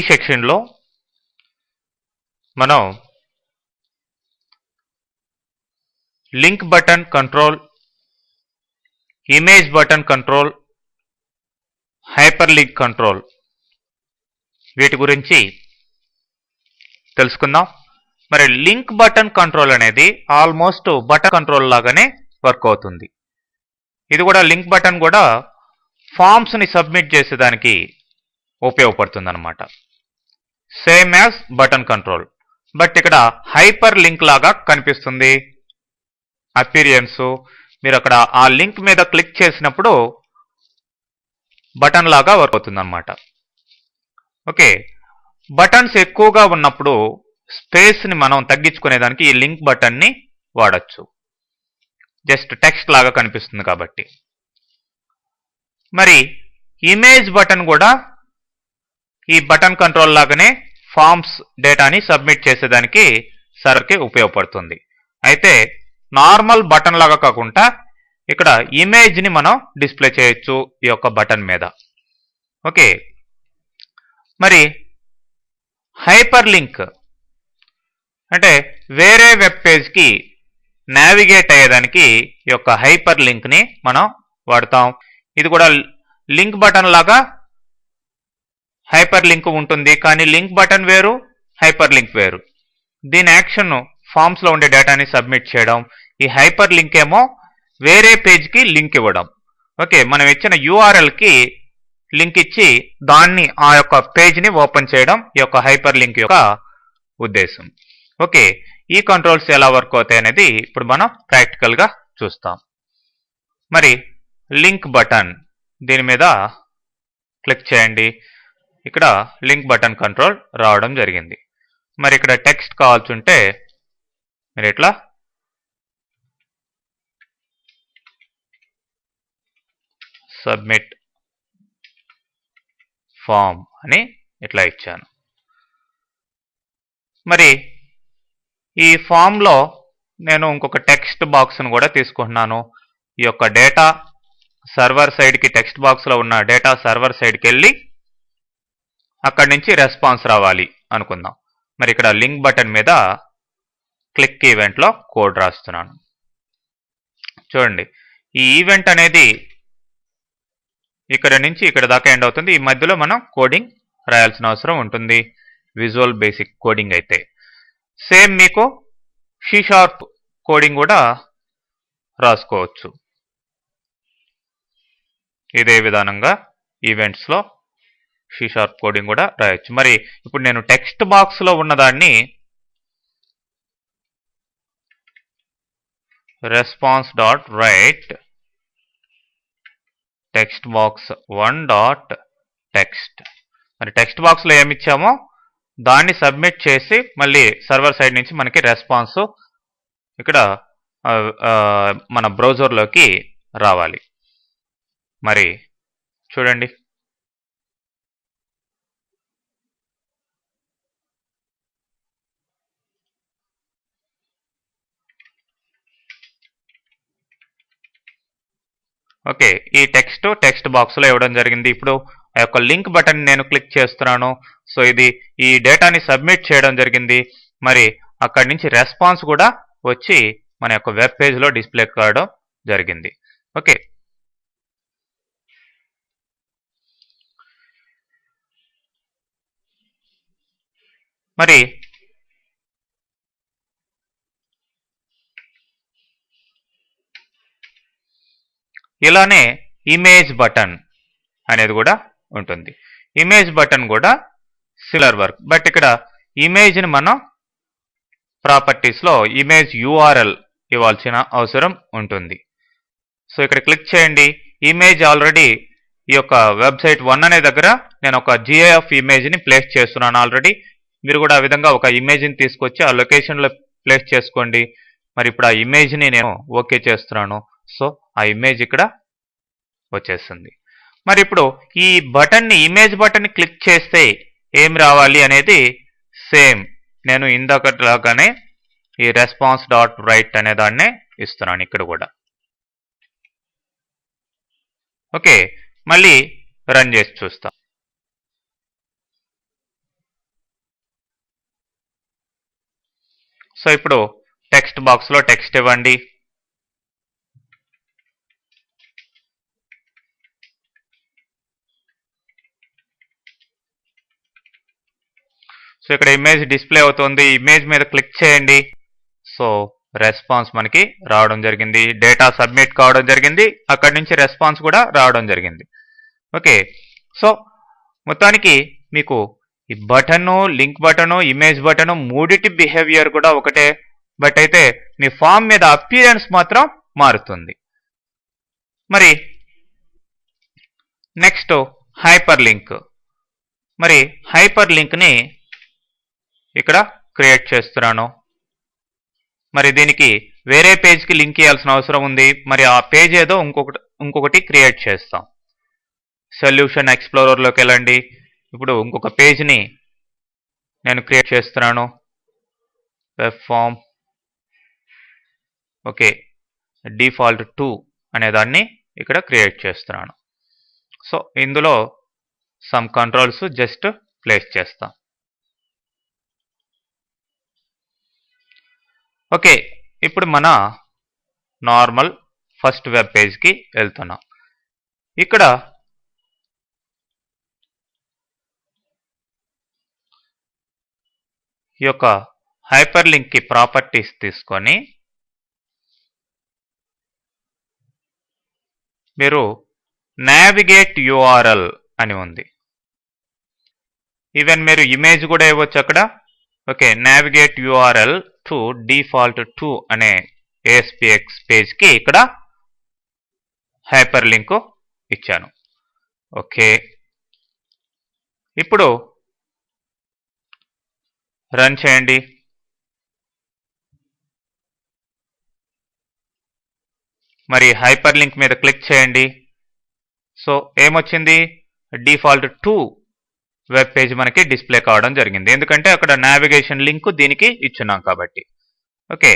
ఈ సెక్షన్లో మనం link button control, image button control, hyper link control వీటి గురించి తెలుసుకుందాం. మరి లింక్ బటన్ కంట్రోల్ అనేది ఆల్మోస్ట్ బటన్ కంట్రోల్ లాగానే వర్క్ అవుతుంది. ఇది కూడా లింక్ బటన్ కూడా ఫామ్స్ని సబ్మిట్ చేసేదానికి ఉపయోగపడుతుంది అన్నమాట. Same as button control, but ఇక్కడ హైపర్ లింక్ లాగా కనిపిస్తుంది అపీరియన్స్. మీరు అక్కడ ఆ లింక్ మీద క్లిక్ చేసినప్పుడు బటన్ లాగా వర్క్ అవుతుంది అన్నమాట. ఓకే, బటన్స్ ఎక్కువగా ఉన్నప్పుడు స్పేస్ని మనం తగ్గించుకునేదానికి ఈ లింక్ బటన్ని వాడచ్చు. జస్ట్ టెక్స్ట్ లాగా కనిపిస్తుంది కాబట్టి. మరి ఇమేజ్ బటన్ కూడా ఈ బటన్ కంట్రోల్ లాగానే ఫామ్స్ డేటాని సబ్మిట్ చేసేదానికి సర్వర్కి ఉపయోగపడుతుంది. అయితే నార్మల్ బటన్ లాగా కాకుండా ఇక్కడ ఇమేజ్ని మనం డిస్ప్లే చేయొచ్చు ఈ యొక్క బటన్ మీద. ఓకే, మరి హైపర్ లింక్ అంటే వేరే వెబ్ పేజ్కి నావిగేట్ అయ్యేదానికి ఈ యొక్క హైపర్ లింక్ని మనం వాడతాం. ఇది కూడా లింక్ బటన్ లాగా హైపర్ లింక్ ఉంటుంది, కానీ లింక్ బటన్ వేరు, హైపర్ లింక్ వేరు. దీని యాక్షన్ ఫామ్స్లో ఉండే డేటాని సబ్మిట్ చేయడం, ఈ హైపర్ లింక్ ఏమో వేరే పేజ్కి లింక్ ఇవ్వడం. ఓకే, మనం ఇచ్చిన యూఆర్ఎల్కి లింక్ ఇచ్చి దాన్ని ఆ యొక్క పేజ్ని ఓపెన్ చేయడం ఈ యొక్క హైపర్ లింక్ యొక్క ఉద్దేశం. ఓకే, ఈ కంట్రోల్స్ ఎలా వర్క్ అవుతాయి అనేది ఇప్పుడు మనం ప్రాక్టికల్గా చూస్తాం. మరి లింక్ బటన్ దీని మీద క్లిక్ చేయండి. ఇక్కడ లింక్ బటన్ కంట్రోల్ రావడం జరిగింది. మరి ఇక్కడ టెక్స్ట్ కావాల్సి ఉంటే మీరు ఇట్లా సబ్మిట్ ఫామ్ అని ఇట్లా ఇచ్చాను. మరి ఈ ఫామ్లో నేను ఇంకొక టెక్స్ట్ బాక్స్ను కూడా తీసుకుంటున్నాను. ఈ యొక్క డేటా సర్వర్ సైడ్కి టెక్స్ట్ బాక్స్లో ఉన్న డేటా సర్వర్ సైడ్కి వెళ్ళి అక్కడి నుంచి రెస్పాన్స్ రావాలి అనుకుందాం. మరి ఇక్కడ లింక్ బటన్ మీద క్లిక్ ఈవెంట్లో కోడ్ రాస్తున్నాను. చూడండి, ఈ ఈవెంట్ అనేది ఇక్కడ నుంచి ఇక్కడ దాకా ఎండ్ అవుతుంది. ఈ మధ్యలో మనం కోడింగ్ రాయాల్సిన అవసరం ఉంటుంది, విజువల్ బేసిక్ కోడింగ్ అయితే. సేమ్ మీకు C# కోడింగ్ కూడా రాసుకోవచ్చు ఇదే విధానంగా. ఈవెంట్స్లో C# కోడింగ్ కూడా రాయొచ్చు. మరి ఇప్పుడు నేను టెక్స్ట్ బాక్స్లో ఉన్నదాన్ని response dot right text box 1.text. మరి టెక్స్ట్ బాక్స్లో ఏమి ఇచ్చామో దాన్ని సబ్మిట్ చేసి మళ్ళీ సర్వర్ సైడ్ నుంచి మనకి రెస్పాన్స్ ఇక్కడ మన బ్రౌజర్లోకి రావాలి. మరి చూడండి, ఓకే, ఈ టెక్స్ట్ బాక్స్లో ఇవ్వడం జరిగింది. ఇప్పుడు ఆ యొక్క లింక్ బటన్ నేను క్లిక్ చేస్తున్నాను. సో ఇది ఈ డేటాని సబ్మిట్ చేయడం జరిగింది. మరి అక్కడి నుంచి రెస్పాన్స్ కూడా వచ్చి మన యొక్క వెబ్ పేజ్లో డిస్ప్లే కావడం జరిగింది. ఓకే, మరి ఇలానే ఇమేజ్ బటన్ అనేది కూడా ఉంటుంది. ఇమేజ్ బటన్ కూడా సిమిలర్ వర్క్, బట్ ఇక్కడ ఇమేజ్ని మనం ప్రాపర్టీస్లో ఇమేజ్ URL ఇవ్వాల్సిన అవసరం ఉంటుంది. సో ఇక్కడ క్లిక్ చేయండి. ఇమేజ్ ఆల్రెడీ ఈ యొక్క వెబ్సైట్ 1 అనే దగ్గర నేను ఒక GIF ఇమేజ్ని ప్లేస్ చేస్తున్నాను ఆల్రెడీ. మీరు కూడా ఆ విధంగా ఒక ఇమేజ్ని తీసుకొచ్చి ఆ లొకేషన్లో ప్లేస్ చేసుకోండి. మరి ఇప్పుడు ఆ ఇమేజ్ని నేను ఓకే చేస్తున్నాను. సో ఆ ఇమేజ్ ఇక్కడ వచ్చేస్తుంది. మరి ఇప్పుడు ఈ బటన్ని ఇమేజ్ బటన్ని క్లిక్ చేస్తే ఏం రావాలి అనేది సేమ్ నేను ఇందాకలాగానే ఈ రెస్పాన్స్ డాట్ రైట్ అనే దాన్నే ఇస్తున్నాను ఇక్కడ కూడా. ఓకే, మళ్ళీ రన్ చేసి చూస్తాం. సో ఇప్పుడు టెక్స్ట్ బాక్స్లో టెక్స్ట్ ఇవ్వండి. సో ఇక్కడ ఇమేజ్ డిస్ప్లే అవుతుంది. ఇమేజ్ మీద క్లిక్ చేయండి. సో రెస్పాన్స్ మనకి రావడం జరిగింది. డేటా సబ్మిట్ కావడం జరిగింది. అక్కడి నుంచి రెస్పాన్స్ కూడా రావడం జరిగింది. ఓకే, సో మొత్తానికి మీకు ఈ button, link button, image button మూడిటి బిహేవియర్ కూడా ఒకటే. బట్ అయితే మీ ఫామ్ మీద అపియరెన్స్ మాత్రం మారుతుంది. మరి నెక్స్ట్ హైపర్ లింక్. మరి హైపర్ లింక్ని ఇక్కడ క్రియేట్ చేస్తున్నాను. మరి దీనికి వేరే పేజ్కి లింక్ చేయాల్సిన అవసరం ఉంది. మరి ఆ పేజ్ ఏదో ఇంకొకటి క్రియేట్ చేస్తాం. సొల్యూషన్ ఎక్స్ప్లోరర్లోకి వెళ్ళండి. ఇప్పుడు ఇంకొక పేజ్ని నేను క్రియేట్ చేస్తున్నాను. వెబ్ ఫామ్, ఓకే, డిఫాల్ట్ 2 అనే దాన్ని ఇక్కడ క్రియేట్ చేస్తున్నాను. సో ఇందులో సమ్ కంట్రోల్స్ జస్ట్ ప్లేస్ చేస్తాం. ఓకే, ఇప్పుడు మన నార్మల్ ఫస్ట్ వెబ్ పేజ్కి వెళ్తున్నాం. ఇక్కడ ఈ యొక్క హైపర్ లింక్కి ప్రాపర్టీస్ తీసుకొని మీరు నావిగేట్ యూఆర్ఎల్ అని ఉంది. ఈవెన్ మీరు ఇమేజ్ కూడా ఇవ్వచ్చు అక్కడ. Okay, navigate URL to default 2 అనే ASPX పేజ్కి ఇక్కడ హైపర్ లింక్ ఇచ్చాను. ఓకే, ఇప్పుడు రన్ చేయండి. మరి హైపర్ లింక్ మీద క్లిక్ చేయండి. సో ఏమొచ్చింది? డిఫాల్ట్ 2 వెబ్ పేజ్ మనకి డిస్ప్లే కావడం జరిగింది. ఎందుకంటే అక్కడ నావిగేషన్ లింక్ దీనికి ఇచ్చున్నాం కాబట్టి. ఓకే,